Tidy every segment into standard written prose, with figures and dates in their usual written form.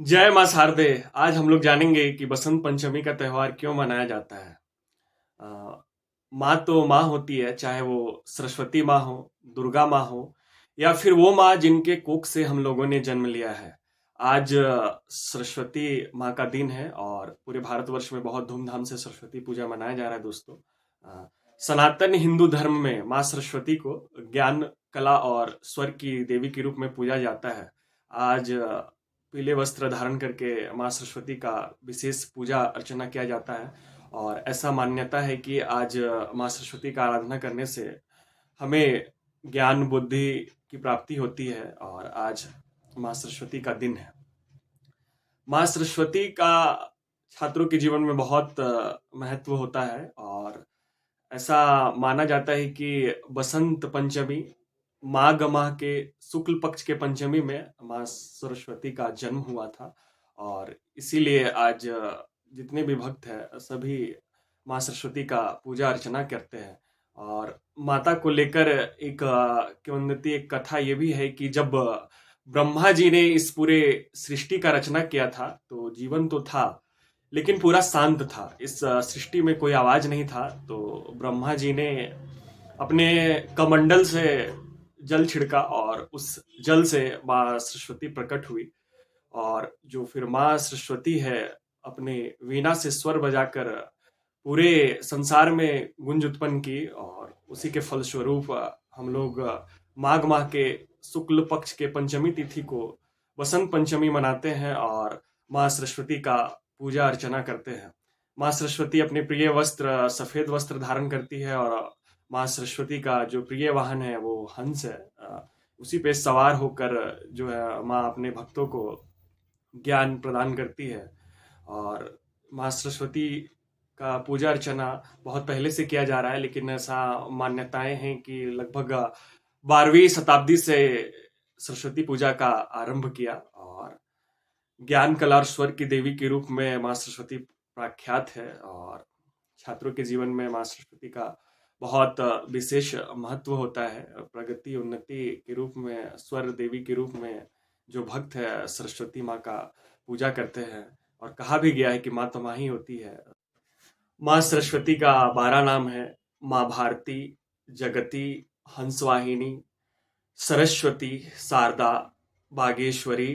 जय मां शारदे। आज हम लोग जानेंगे कि बसंत पंचमी का त्योहार क्यों मनाया जाता है। अ, माँ तो माँ होती है, चाहे वो सरस्वती माँ हो, दुर्गा माँ हो या फिर वो माँ जिनके कोख से हम लोगों ने जन्म लिया है। आज सरस्वती माँ का दिन है और पूरे भारतवर्ष में बहुत धूमधाम से सरस्वती पूजा मनाया जा रहा है दोस्तों। अ, सनातन हिंदू धर्म में माँ सरस्वती को ज्ञान, कला और स्वर की देवी के रूप में पूजा जाता है। आज पीले वस्त्र धारण करके माँ सरस्वती का विशेष पूजा अर्चना किया जाता है और ऐसा मान्यता है कि आज माँ सरस्वती का आराधना करने से हमें ज्ञान बुद्धि की प्राप्ति होती है और आज माँ सरस्वती का दिन है। माँ सरस्वती का छात्रों के जीवन में बहुत महत्व होता है और ऐसा माना जाता है कि बसंत पंचमी माघ माह के शुक्ल पक्ष के पंचमी में माँ सरस्वती का जन्म हुआ था और इसीलिए आज जितने भी भक्त हैं सभी माँ सरस्वती का पूजा अर्चना करते हैं। और माता को लेकर एक किंवदंती, एक कथा ये भी है कि जब ब्रह्मा जी ने इस पूरे सृष्टि का रचना किया था तो जीवन तो था लेकिन पूरा शांत था। इस सृष्टि में कोई आवाज नहीं था। तो ब्रह्मा जी ने अपने कमंडल से जल छिड़का और उस जल से माँ सरस्वती प्रकट हुई और जो फिर माँ सरस्वती है अपने वीणा से स्वर बजाकर पूरे संसार में गुंज उत्पन्न की और उसी के फलस्वरूप हम लोग माघ माह के शुक्ल पक्ष के पंचमी तिथि को बसंत पंचमी मनाते हैं और माँ सरस्वती का पूजा अर्चना करते हैं। माँ सरस्वती अपने प्रिय वस्त्र सफेद वस्त्र धारण करती है और माँ सरस्वती का जो प्रिय वाहन है वो हंस है। उसी पे सवार होकर जो है माँ अपने भक्तों को ज्ञान प्रदान करती है। और माँ सरस्वती का पूजा अर्चना बहुत पहले से किया जा रहा है लेकिन ऐसा मान्यताएं हैं कि लगभग 12वीं शताब्दी से सरस्वती पूजा का आरंभ किया और ज्ञान, कला और स्वर की देवी के रूप में माँ सरस्वती प्रख्यात है। और छात्रों के जीवन में माँ सरस्वती का बहुत विशेष महत्व होता है। प्रगति, उन्नति के रूप में, स्वर देवी के रूप में जो भक्त है सरस्वती माँ का पूजा करते हैं। और कहा भी गया है कि माँ तो माँ ही होती है। माँ सरस्वती का 12 नाम है। माँ भारती, जगती, हंसवाहिनी, सरस्वती, शारदा, बागेश्वरी,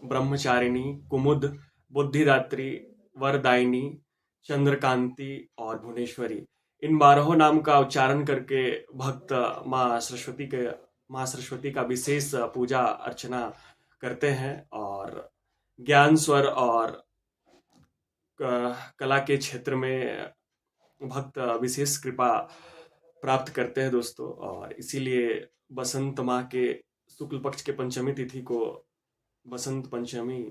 ब्रह्मचारिणी, कुमुद, बुद्धिदात्री, वरदायिनी, चंद्रकांति और भुवनेश्वरी। इन 12 नाम का उच्चारण करके भक्त माँ सरस्वती का विशेष पूजा अर्चना करते हैं और ज्ञान, स्वर और कला के क्षेत्र में भक्त विशेष कृपा प्राप्त करते हैं दोस्तों। और इसीलिए बसंत माह के शुक्ल पक्ष के पंचमी तिथि को बसंत पंचमी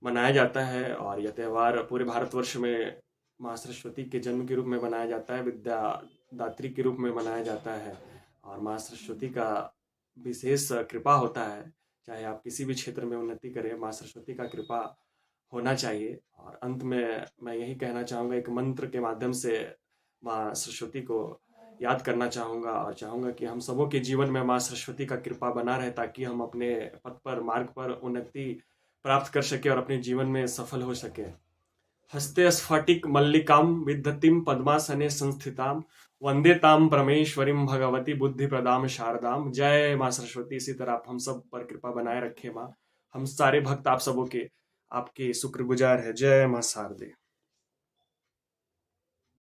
मनाया जाता है और यह त्योहार पूरे भारतवर्ष में माँ सरस्वती के जन्म के रूप में मनाया जाता है, विद्या दात्री के रूप में मनाया जाता है। और माँ सरस्वती का विशेष कृपा होता है। चाहे आप किसी भी क्षेत्र में उन्नति करें, माँ सरस्वती का कृपा होना चाहिए। और अंत में मैं यही कहना चाहूँगा, एक मंत्र के माध्यम से माँ सरस्वती को याद करना चाहूँगा और चाहूँगा कि हम सबों के जीवन में माँ सरस्वती का कृपा बना रहे ताकि हम अपने पथ पर, मार्ग पर उन्नति प्राप्त कर सके और अपने जीवन में सफल हो सके। हस्ते स्फटिक मल्लिकां विदधतीं पद्मासने संस्थितां वंदे तां परमेश्वरीं भगवती बुद्धि प्रदाम शारदाम। जय माँ सरस्वती। इसी तरह आप हम सब पर कृपा बनाए रखे माँ। हम सारे भक्त आप सबों के आपके शुक्रगुजार है। जय माँ शारदे।